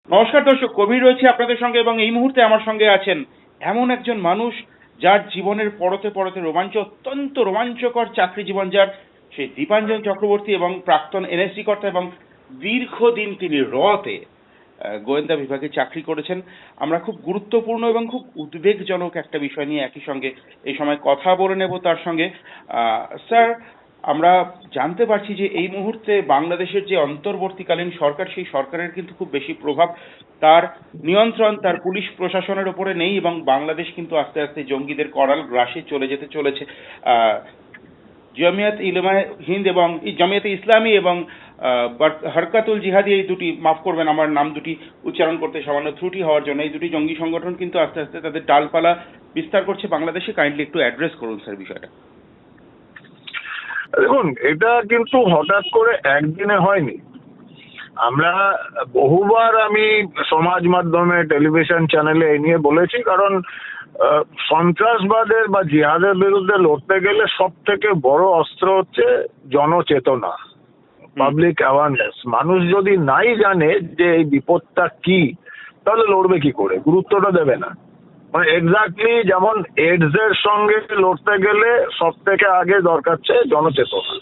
নমস্কার দর্শক, কবির রয়েছে আপনাদের সঙ্গে এবং এই মুহূর্তে আমার সঙ্গে আছেন এমন একজন মানুষ যার জীবনের পরতে পরতে অত্যন্ত রোমাঞ্চকর চাকরি জীবন, যার সেই দীপাঞ্জন চক্রবর্তী এবং প্রাক্তন এনএসজি কর্তা এবং দীর্ঘদিন তিনি রতে গোয়েন্দা বিভাগে চাকরি করেছেন। আমরা খুব গুরুত্বপূর্ণ এবং খুব উদ্বেগজনক একটা বিষয় নিয়ে একই সঙ্গে এই সময় কথা বলে নেব তার সঙ্গে। স্যার, আমরা জানতে পারছি যে এই মুহূর্তে বাংলাদেশের যে অন্তর্বর্তীকালীন সরকার, সেই সরকারের কিন্তু খুব বেশি প্রভাব, তার নিয়ন্ত্রণ তার পুলিশ প্রশাসনের উপরে নেই এবং বাংলাদেশ কিন্তু আস্তে আস্তে জঙ্গিদের করাল গ্রাসে চলে যেতে চলেছে। জামিয়াত উলামায়ে হিন্দ এবং জামিয়াতে ইসলামী এবং হরকাতুল জিহাদি, এই দুটি, মাফ করবেন আমার নাম দুটি উচ্চারণ করতে সামান্য ত্রুটি হওয়ার জন্য, এই দুটি জঙ্গি সংগঠন কিন্তু আস্তে আস্তে তাদের ডালপালা বিস্তার করছে বাংলাদেশে। কাইন্ডলি একটু অ্যাড্রেস করুন স্যার বিষয়টা। দেখুন, এটা কিন্তু হঠাৎ করে একদিনে হয়নি। আমরা বহুবার আমি সমাজ মাধ্যমে, টেলিভিশন চ্যানেলে এই নিয়ে বলেছি, কারণ সন্ত্রাসবাদের বা জিহাদের বিরুদ্ধে লড়তে গেলে সব থেকে বড় অস্ত্র হচ্ছে জনচেতনা, পাবলিক অ্যাওয়ারনেস। মানুষ যদি নাই জানে যে এই বিপদটা কি, তাহলে লড়বে কি করে, গুরুত্বটা দেবে না। মানে এক্স্যাক্টলি যেমন এইডস এর সঙ্গে লড়তে গেলে সব থেকে আগে দরকার হচ্ছে জনচেতনা।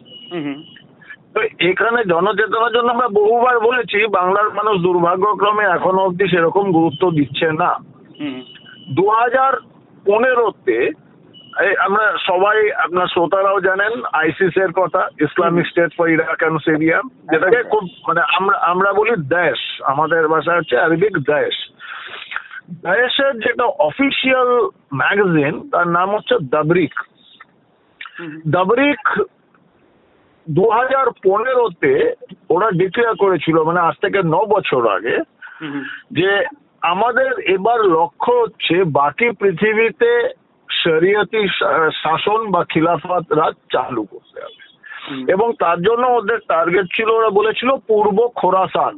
তো এখানে জনচেতনার জন্য আমরা বহুবার বলেছি, বাংলার মানুষ দুর্ভাগ্যক্রমে এখনো অব্দি সেরকম গুরুত্ব দিচ্ছে না। 2015-তে আমরা সবাই, আপনার শ্রোতারাও জানেন, আইসিস এর কথা, Islamic state for Iraq and Syria, যেটাকে খুব মানে আমরা বলি দায়েশ, আমাদের ভাষা হচ্ছে আরবিক দায়েশ। দায়েশের যেটা অফিসিয়াল ম্যাগাজিন, তার নাম হচ্ছে দাবরিক। দাবরিক 2015-তে ওরা ডিক্লেয়ার করেছিল, মানে আজ থেকে 9 বছর আগে, যে আমাদের এবার লক্ষ্য হচ্ছে বাকি পৃথিবীতে শরিয়তি শাসন বা খিলাফত রাজ চালু করতে হবে, এবং তার জন্য ওদের টার্গেট ছিল, ওরা বলেছিল পূর্ব খোরাসান।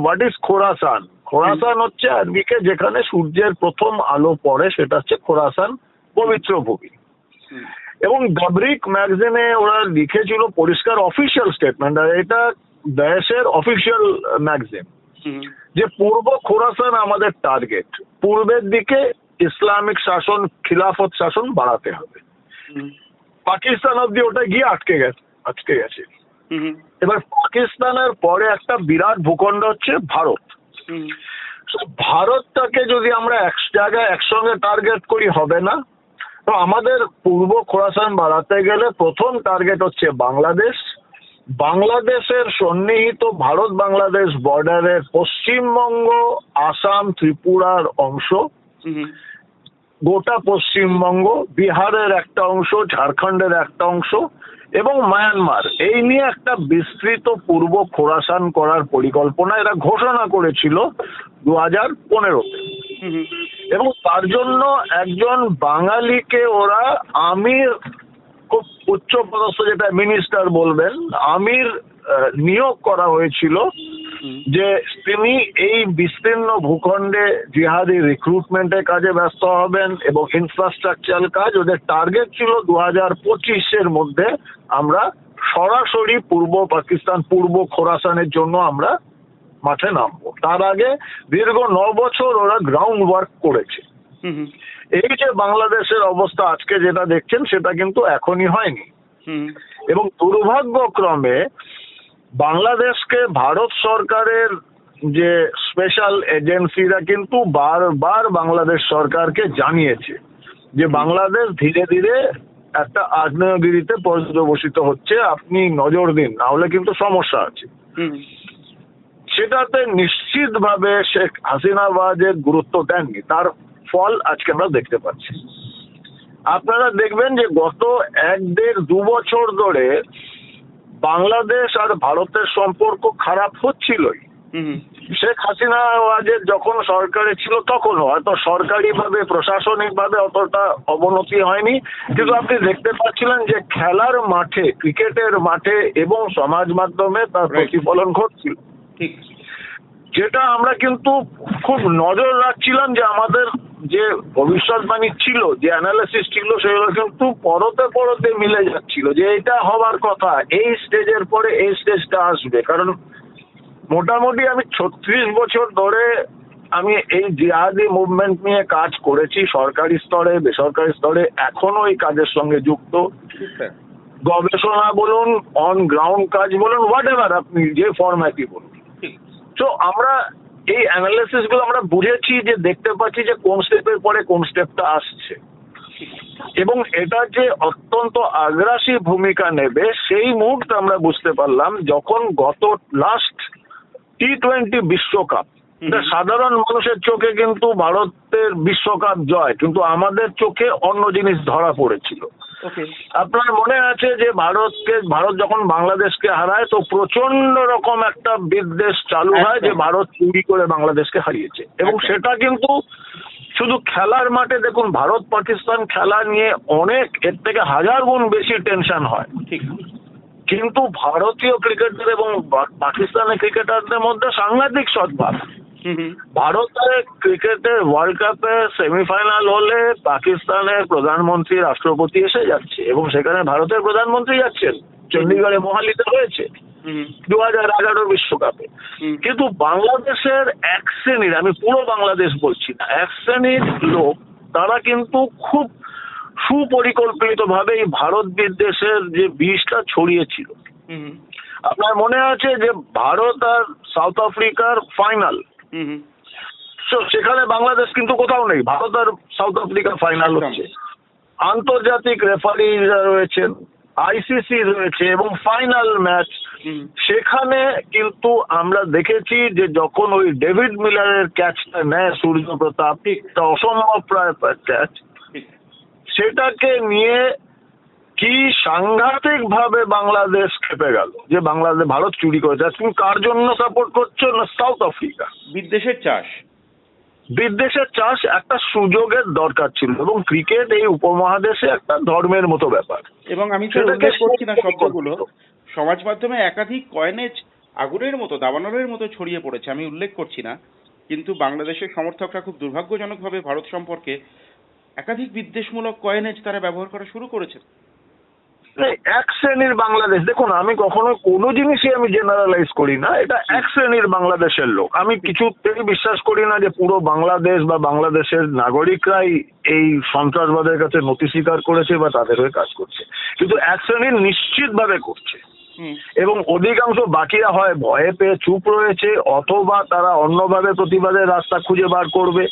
What is Khorasan? খোরাসান হচ্ছে আরবিকে যেখানে সূর্যের প্রথম আলো পড়ে, সেটা হচ্ছে খোরাসান, পবিত্র ভূমি। এবং দাবরিক ম্যাগাজিনে ওরা লিখেছিল পরিষ্কার অফিসিয়াল স্টেটমেন্ট, আর এটা দেশের অফিসিয়াল ম্যাগাজিন, যে পূর্ব খোরাসান আমাদের টার্গেট, পূর্বের দিকে ইসলামিক শাসন, খিলাফত শাসন বাড়াতে হবে। পাকিস্তান অব্দি ওটা গিয়ে আটকে গেছে। এবার পাকিস্তানের পরে একটা বিরাট ভূখণ্ড হচ্ছে ভারত। ভারতটাকে যদি আমরা এক জায়গায় একসঙ্গে টার্গেট করি হবে না। তো আমাদের পূর্ব খোরাসান বাড়াতে গেলে প্রথম টার্গেট হচ্ছে বাংলাদেশ। বাংলাদেশের সন্নিহিত ভারত বাংলাদেশ বর্ডারের পশ্চিমবঙ্গ, আসাম, ত্রিপুরার অংশ, গোটা পশ্চিমবঙ্গ, বিহারের একটা অংশ, ঝাড়খণ্ডের একটা অংশ এবং মায়ানমার, এই নিয়ে একটা বিস্তৃত পূর্ব খোরাসান করার পরিকল্পনা এরা ঘোষণা করেছিল 2015-তে। এবং তার জন্য একজন বাঙালিকে ওরা আমির, খুব উচ্চ পদস্থ, যেটা মিনিস্টার বলবেন, আমির নিয়োগ করা হয়েছিল, যে তিনি এই বিস্তীর্ণ ভূখণ্ডে জিহাদি রিক্রুটমেন্টের কাজে ব্যস্ত হবেন এবং ইনফ্রাস্ট্রাকচারাল কাজ। ওদের টার্গেট ছিল 2025-এর মধ্যে আমরা সরাসরি পূর্ব পাকিস্তান, পূর্ব খোরাসানের জন্য আমরা মাঠে নামবো। তার আগে দীর্ঘ 9 বছর ওরা গ্রাউন্ড ওয়ার্ক করেছে। এই যে বাংলাদেশের অবস্থা আজকে যেটা দেখছেন, সেটা কিন্তু এখনই হয়নি। এবং দুর্ভাগ্যক্রমে বাংলাদেশকে ভারত সরকারের যে স্পেশাল এজেন্সিরা কিন্তু বারবার বাংলাদেশ সরকারকে জানিয়েছে যে বাংলাদেশ ধীরে ধীরে একটা আগ্নেয়গিরিতে পর্যবসিত হচ্ছে, আপনি নজর দিন, না হলে কিন্তু সমস্যা আছে। সেটাতে নিশ্চিতভাবে শেখ হাসিনা যে গুরুত্ব দেননি, তার ফল আজকে আমরা দেখতে পাচ্ছি। আপনারা দেখবেন যে গত 1-1.5-2 বছর ধরে বাংলাদেশ আর ভারতের সম্পর্ক খারাপ হচ্ছিলই। শেখ হাসিনা যখন সরকারে ছিল তখন হয়তো সরকারি ভাবে, প্রশাসনিক ভাবে অতটা অবনতি হয়নি, কিন্তু আপনি দেখতে পাচ্ছিলেন যে খেলার মাঠে, ক্রিকেটের মাঠে এবং সমাজ মাধ্যমে তার প্রতিফলন ঘটছিল। যেটা আমরা কিন্তু খুব নজর রাখছিলাম, যে আমাদের যে ভবিষ্যৎবাণী ছিল, যে অ্যানালিসিস ছিল, সেগুলো কিন্তু পরতে মিলে যাচ্ছিল, যে এটা হওয়ার কথা, এই স্টেজের পরে এই স্টেজটা আসবে। কারণ মোটামুটি আমি 36 বছর ধরে আমি এই জিহাদি মুভমেন্ট নিয়ে কাজ করেছি, সরকারি স্তরে বেসরকারি স্তরে, এখনো এই কাজের সঙ্গে যুক্ত। ঠিক স্যার। গবেষণা বলুন, অন গ্রাউন্ড কাজ বলুন, হোয়াট এভার আপনি যে ফরম্যাটই বলুন। ঠিক। তো আমরা এই অ্যানালিসিস গুলো আমরা বুঝেছি, যে দেখতে পাচ্ছি যে কোন স্টেপের পরে কোন স্টেপটা আসছে, এবং এটা যে অত্যন্ত আগ্রাসী ভূমিকা নেবে সেই মুহূর্তে আমরা বুঝতে পারলাম যখন গত লাস্ট টি-20 বিশ্বকাপ, এটা সাধারণ মানুষের চোখে কিন্তু ভারতের বিশ্বকাপ জয়, কিন্তু আমাদের চোখে অন্য জিনিস ধরা পড়েছিল। ওকে। আপনার মনে আছে যে ভারত যখন বাংলাদেশকে হারায় তো প্রচন্ড রকম একটা বিদ্বেষ চালু হয় যে ভারত চুরি করে বাংলাদেশকে হারিয়েছে, এবং সেটা কিন্তু শুধু খেলার মাঠে দেখুন, ভারত পাকিস্তান খেলা নিয়ে অনেক এর থেকে 1000 গুণ বেশি টেনশন হয়, ঠিক। কিন্তু ভারতীয় ক্রিকেটার এবং পাকিস্তানের ক্রিকেটারদের মধ্যে সাংঘাতিক সদ্ভাব। ভারতের ক্রিকেটের ওয়ার্ল্ড কাপে সেমিফাইনাল হলে পাকিস্তানের প্রধানমন্ত্রী রাষ্ট্রপতি এসে যাচ্ছে, এবং সেখানে ভারতের প্রধানমন্ত্রী যাচ্ছেন, চণ্ডীগড়ে মোহালিতে হয়েছে 2011 বিশ্বকাপে। কিন্তু বাংলাদেশের এক শ্রেণীর, আমি পুরো বাংলাদেশ বলছি না, এক শ্রেণীর লোক তারা কিন্তু খুব সুপরিকল্পিত ভাবে এই ভারত বিদ্বেষের যে বিষটা ছড়িয়েছিল। আপনার মনে আছে যে ভারত আর সাউথ আফ্রিকার ফাইনাল, সেখানে বাংলাদেশ কিন্তু কোথাও নেই, ভারত আর সাউথ আফ্রিকার ফাইনাল হচ্ছে, আন্তর্জাতিক রেফারিরা রয়েছেন, আইসিসি রয়েছে, এবং ফাইনাল ম্যাচ। সেখানে কিন্তু আমরা দেখেছি যে যখন ওই ডেভিড মিলারের ক্যাচটা নেয় সূর্য প্রতাপ, একটা অসম্ভব প্রায় ক্যাচ, সেটাকে নিয়ে কি সাংঘাতিক ভাবে বাংলাদেশ খেপে গেল যে ভারত চুরি করেছে। তুমি কার জন্য সাপোর্ট করছো? না সাউথ আফ্রিকা। বিদ্বেষের চাষ একটা সুযোগের দরকার ছিল, এবং ক্রিকেট এই উপমহাদেশে একটা ধর্মের মতো ব্যাপার। এবং আমি তো উল্লেখ করছি না শব্দগুলো, সমাজ মাধ্যমে একাধিক কয়েনেজ আগুনের মতো দাবানলের মতো ছড়িয়ে পড়েছে, আমি উল্লেখ করছি না, কিন্তু বাংলাদেশের সমর্থকরা খুব দুর্ভাগ্যজনকভাবে ভারত সম্পর্কে একাধিক বিদ্বেষমূলক কয়েনেজ তারা ব্যবহার করা শুরু করেছে। এক শ্রেণীর বাংলাদেশ, দেখুন আমি কখনো কোনো জিনিসই আমি জেনারেলাইজ করি না, এটা এক শ্রেণীর বাংলাদেশের লোক। আমি কিছুতেই বিশ্বাস করি না যে পুরো বাংলাদেশ বা বাংলাদেশের নাগরিকরাই এই সন্ত্রাসবাদের কাছে নথি স্বীকার করেছে বা তাদের হয়ে কাজ করছে, কিন্তু এক শ্রেণীর নিশ্চিতভাবে করছে, এবং অধিকাংশ বাকিরা হয় ভয়ে পেয়ে চুপ রয়েছে, অথবা তারা অন্যভাবে প্রতিবাদের রাস্তা খুঁজে বার করবে।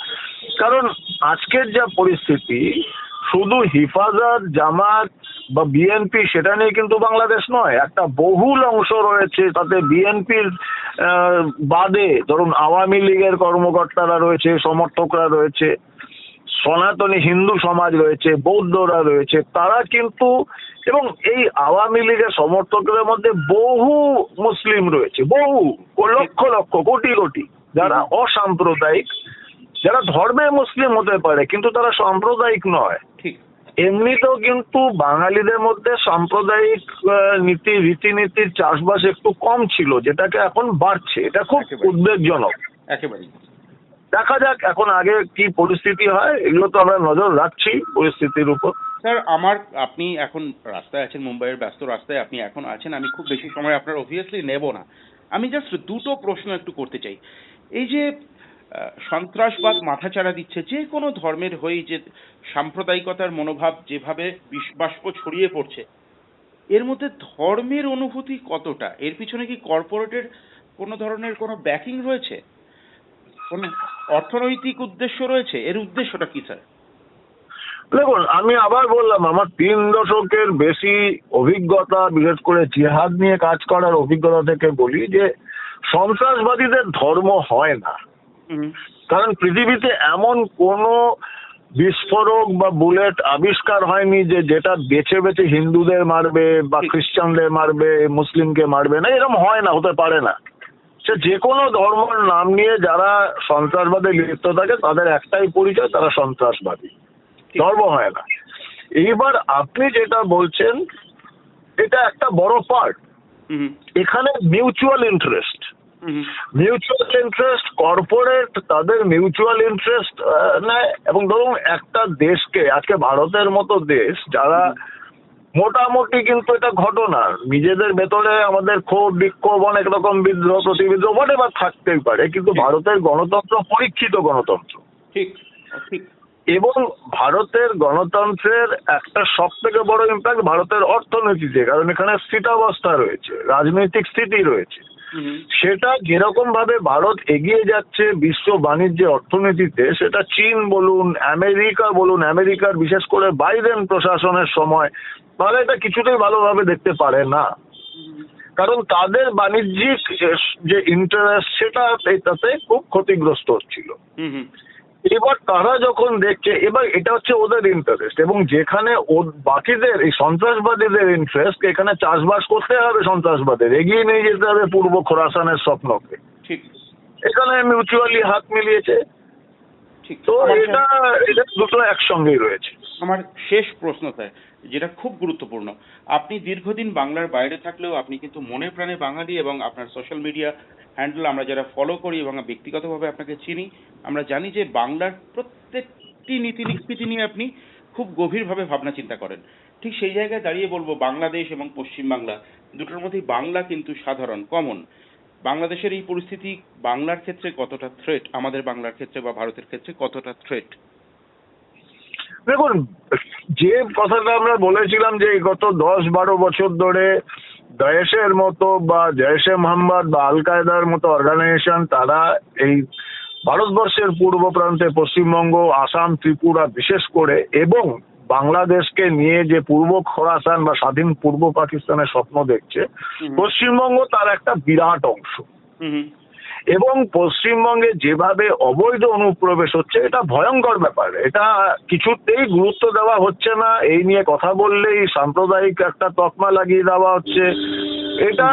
কারণ আজকের যা পরিস্থিতি, শুধু হিফাজত, জামাত বা বিএনপি সেটা নিয়ে কিন্তু বাংলাদেশ নয়, একটা বহুল অংশ রয়েছে, তাতে বিএনপির বাদে ধরুন আওয়ামী লীগের কর্মকর্তারা রয়েছে, সমর্থকরা রয়েছে, সনাতনী হিন্দু সমাজ রয়েছে, বৌদ্ধরা রয়েছে, তারা কিন্তু, এবং এই আওয়ামী লীগের সমর্থকদের মধ্যে বহু মুসলিম রয়েছে, বহু লক্ষ লক্ষ কোটি কোটি, যারা অসাম্প্রদায়িক, যারা ধর্মে মুসলিম হতে পারে কিন্তু তারা সাম্প্রদায়িক নয়। এমনিতেও কিন্তু বাঙালিদের মধ্যে সাম্প্রদায়িক রীতিনীতির চাষবাস একটু কম ছিল, যেটাকে এখন বাড়ছে, এটা খুব উদ্বেগজনক। একেবারেই। দেখা যাক এখন আগে কি পরিস্থিতি হয়, এগুলো তো আমরা নজর রাখছি পরিস্থিতির উপর। স্যার আপনি এখন রাস্তায় আছেন, মুম্বাইয়ের ব্যস্ত রাস্তায় আপনি এখন আছেন, আমি খুব বেশি সময় আপনার অবভিয়াসলি নেব না, আমি জাস্ট দুটো প্রশ্ন একটু করতে চাই। এই যে সন্ত্রাসবাদ মাথাচাড়া দিচ্ছে যে কোনো ধর্মের হয়েই, যে সাম্প্রদায়িকতার মনোভাব যেভাবে বিষবাষ্প ছড়িয়ে পড়ছে, এর মধ্যে ধর্মের অনুভূতি কতটা? এর পিছনে কি কর্পোরেটের কোনো ধরনের কোনো ব্যাকিং রয়েছে, কোনো অর্থনৈতিক উদ্দেশ্য রয়েছে? এর উদ্দেশ্যটা কি স্যার? দেখুন আমি আবার বললাম, আমার 3 দশকের বেশি অভিজ্ঞতা, বিশেষ করে জিহাদ নিয়ে কাজ করার অভিজ্ঞতা থেকে বলি যে সন্ত্রাসবাদীদের ধর্ম হয় না। কারণ পৃথিবীতে এমন কোন বিস্ফোরক বা বুলেট আবিষ্কার হয়নি যেটা বেছে বেছে হিন্দুদের মারবে বা খ্রিস্টানদের মারবে, মুসলিমকে মারবে না, এরকম হয় না, হতে পারে না। সে যে কোনো ধর্মের নাম নিয়ে যারা সন্ত্রাসবাদে লিপ্ত থাকে তাদের একটাই পরিচয়, তারা সন্ত্রাসবাদী, ধর্ম হয় না। এইবার আপনি যেটা বলছেন এটা একটা বড় পার্ট, এখানে মিউচুয়াল ইন্টারেস্ট, কর্পোরেট তাদের মিউচুয়াল ইন্টারেস্ট নেয়। এবং ধরুন একটা দেশকে, আজকে ভারতের মতো দেশ যারা মোটামুটি কিন্তু এটা ঘটনা। নিজেদের ভেতরে আমাদের ক্ষোভ বিক্ষোভ অনেক রকম বিদ্রোহ প্রতিবিদ্রোহ whatever থাকতেই পারে, কিন্তু ভারতের গণতন্ত্র পরীক্ষিত গণতন্ত্র ঠিক ঠিক এবং ভারতের গণতন্ত্রের একটা সব থেকে বড় ইম্প্যাক্ট ভারতের অর্থনীতিতে, কারণ এখানে স্থিতাবস্থা রয়েছে, রাজনৈতিক স্থিতি রয়েছে। হুম সেটা যেরকম ভাবে ভারত এগিয়ে যাচ্ছে বিশ্ব বাণিজ্যে অর্থনীতিতে, সেটা চীন বলুন, আমেরিকা বলুন, আমেরিকার বিশেষ করে বাইডেন প্রশাসনের সময় তারা এটা কিছুতেই ভালোভাবে দেখতে পারে না, কারণ তাদের বাণিজ্যিক যে ইন্টারেস্ট সেটা এটাতে খুব ক্ষতিগ্রস্ত হচ্ছিল। হুম এবার তারা যখন দেখছে, এবার এটা হচ্ছে ওদের ইন্টারেস্ট, এবং যেখানে বাকিদের এই সন্ত্রাসবাদীদের ইন্টারেস্ট, এখানে চাষবাস করতে হবে, সন্ত্রাসবাদের এগিয়ে নিয়ে যেতে হবে পূর্ব খোরাসানের স্বপ্নকে, ঠিক এখানে মিউচুয়ালি হাত মিলিয়েছে। ঠিক তো আমার এটা দুটো একসঙ্গেই রয়েছে। আমার শেষ প্রশ্ন স্যার, যেটা খুব গুরুত্বপূর্ণ। আপনি দীর্ঘদিন বাংলার বাইরে থাকলেও আপনি কিন্তু মনে প্রাণে বাঙালি, এবং আপনার সোশ্যাল মিডিয়া হ্যান্ডেল আমরা যারা ফলো করি এবং ব্যক্তিগতভাবে আপনাকে চিনি, আমরা জানি যে বাংলার প্রত্যেকটি নীতি নিষ্পত্তি নিয়ে আপনি খুব গভীরভাবে ভাবনা চিন্তা করেন। ঠিক সেই জায়গায় দাঁড়িয়ে বলবো, বাংলাদেশ এবং পশ্চিমবাংলা দুটোর মধ্যেই বাংলা কিন্তু সাধারণ কমন। বাংলাদেশের এই পরিস্থিতি বাংলার ক্ষেত্রে কতটা থ্রেট, আমাদের বাংলার ক্ষেত্রে বা ভারতের ক্ষেত্রে কতটা থ্রেট? দেখুন, যে কথাটা আমরা বলেছিলাম যে গত 10-12 বছর ধরে দায়েশের মতো বা জৈশে মোহাম্মদ বা আল কায়দার মতো অর্গানাইজেশন তারা এই ভারতবর্ষের পূর্ব প্রান্তে পশ্চিমবঙ্গ, আসাম, ত্রিপুরা বিশেষ করে এবং বাংলাদেশকে নিয়ে যে পূর্ব খোরাসান বা স্বাধীন পূর্ব পাকিস্তানের স্বপ্ন দেখছে, পশ্চিমবঙ্গ তার একটা বিরাট অংশ। এবং পশ্চিমবঙ্গে যেভাবে অবৈধ অনুপ্রবেশ হচ্ছে, এটা ভয়ঙ্কর ব্যাপার। এটা কিছুতেই গুরুত্ব দেওয়া হচ্ছে না, এই নিয়ে কথা বললেই সাম্প্রদায়িক একটা তকমা লাগিয়ে দেওয়া হচ্ছে। এটা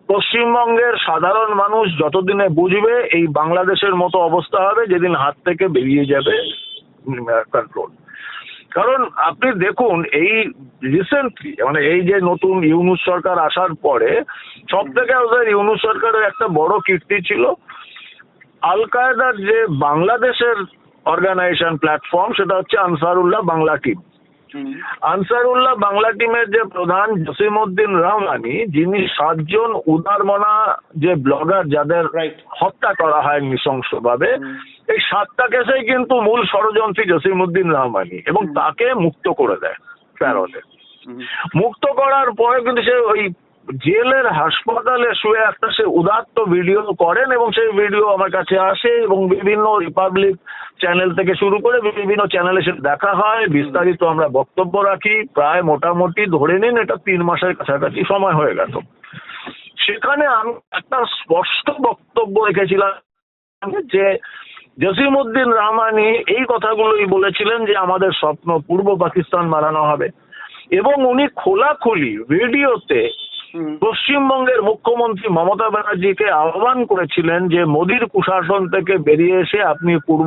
পশ্চিমবঙ্গের সাধারণ মানুষ যতদিনে বুঝবে এই বাংলাদেশের মতো অবস্থা হবে, যেদিন হাত থেকে বেরিয়ে যাবে কন্ট্রোল। কারণ আপনি দেখুন, এই রিসেন্টলি মানে এই যে নতুন ইউনূস সরকার আসার পরে সব থেকে ওদের ইউনূস সরকারের একটা বড় কীর্তি ছিল, আল কায়দার যে বাংলাদেশের অর্গানাইজেশন প্ল্যাটফর্ম সেটা হচ্ছে আনসারুল্লাহ বাংলা টিম। আনসারুল্লাহ বাংলা টিমের যে প্রধান জসিমউদ্দিন রহমানি, যিনি 7 জন উদারমনা যে ব্লগার যাদের হত্যা করা হয় নৃশংসভাবে, এই 7টা কেসেই কিন্তু মূল ষড়যন্ত্রী জসিমউদ্দিন রহমানি, এবং তাকে মুক্ত করে দেয় প্যারোলে। মুক্ত করার পরে কিন্তু সে ওই জেলের হাসপাতালে শুয়ে একটা সে উদাত্ত ভিডিও করেন, এবং সেই ভিডিও আমার কাছে আসে এবং বিভিন্ন রিপাবলিক চ্যানেল থেকে শুরু করে বিভিন্ন চ্যানেলে সে দেখা হয়, বিস্তারিত আমরা বক্তব্য রাখি। প্রায় মোটামুটি ধরে নিন এটা 3 মাসের কাছাকাছি সময় হয়ে গেল। সেখানে আমি একটা স্পষ্ট বক্তব্য রেখেছিলাম যে জসিমউদ্দিন রহমানি এই কথাগুলোই বলেছিলেন যে আমাদের স্বপ্ন পূর্ব পাকিস্তান বানানো হবে, এবং উনি খোলাখুলি ভিডিওতে পশ্চিমবঙ্গের মুখ্যমন্ত্রী মমতা ব্যানার্জিকে আহ্বান করেছিলেন যে মোদির কুশাসন থেকে বেরিয়ে এসে আপনি পূর্ব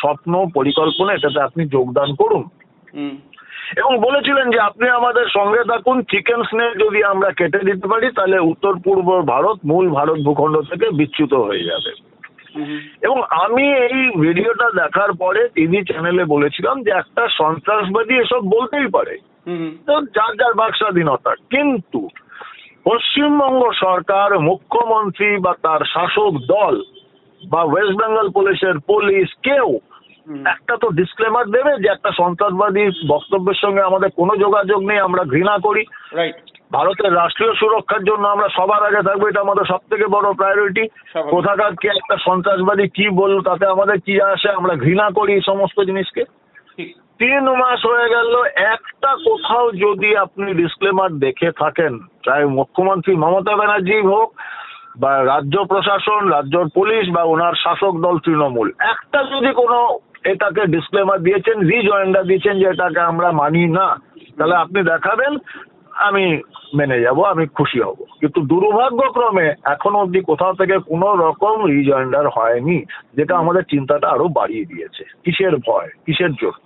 স্বপ্ন পরিকল্পনা এটাতে আপনি যোগদান করুন, এবং বলেছিলেন যে আপনি আমাদের সঙ্গে থাকুন, চিকেন স্নেক যদি আমরা কেটে দিতে পারি তাহলে উত্তর পূর্ব ভারত মূল ভারত ভূখণ্ড থেকে বিচ্যুত হয়ে যাবে। এবং আমি এই ভিডিওটা দেখার পরে টিভি চ্যানেলে বলেছিলাম যে একটা সন্ত্রাসবাদী এসব বলতেই পারে, তো যার যার বাক স্বাধীনতা, কিন্তু পশ্চিমবঙ্গ সরকার, মুখ্যমন্ত্রী বা তার শাসক দল বা ওয়েস্ট বেঙ্গল পুলিশের পুলিশ কেউ একটা তো ডিসক্লেমার দেবে যে একটা সন্ত্রাসবাদী বক্তব্যের সঙ্গে আমাদের কোনো যোগাযোগ নেই, আমরা ঘৃণা করি, ভারতের রাষ্ট্রীয় সুরক্ষার জন্য আমরা সবার আগে থাকবো, এটা আমাদের সব থেকে বড় প্রায়োরিটি। কোথাকার কে একটা সন্ত্রাসবাদী কি বলল তাতে আমাদের কি আসে, আমরা ঘৃণা করি এই সমস্ত জিনিসকে। 3 মাস হয়ে গেল, একটা কোথাও যদি আপনি ডিসক্লেমার দেখে থাকেন, চাই মুখ্যমন্ত্রী মমতা ব্যানার্জি হোক বা রাজ্য প্রশাসন, রাজ্যর পুলিশ বা ওনার শাসক দল তৃণমূল, একটা যদি কোনো এটাকে ডিসক্লেমার দিয়েছেন, রিজয়েন্ডার দিয়েছেন যে এটাকে আমরা মানি না, তাহলে আপনি দেখাবেন, আমি মেনে যাব, আমি খুশি হব। কিন্তু দুর্ভাগ্যক্রমে এখনো অবধি কোথাও থেকে কোনো রকম রিজয়েন্ডার হয়নি, যেটা আমাদের চিন্তাটা আরো বাড়িয়ে দিয়েছে। কিসের ভয়, কিসের জন্য?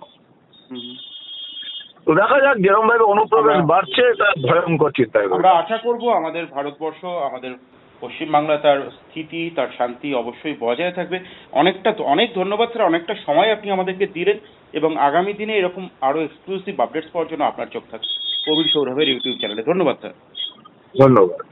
তো দেখা যাক, যেরকম ভাবে অনুপ্রবেশ বাড়ছে এটা ভয়ঙ্কর চিন্তায়। আমরা আশা করব আমাদের ভারতবর্ষ, আমাদের পশ্চিমবাংলা তার স্থিতি, তার শান্তি অবশ্যই বজায় থাকবে। অনেক ধন্যবাদ স্যার, অনেকটা সময় আপনি আমাদেরকে দিলেন এবং আগামী দিনে এরকম আরো এক্সক্লুসিভ আপডেটস পাওয়ার জন্য আপনার চোখ থাকবে প্রবীর সৌরভের ইউটিউব চ্যানেলে। ধন্যবাদ স্যার। ধন্যবাদ।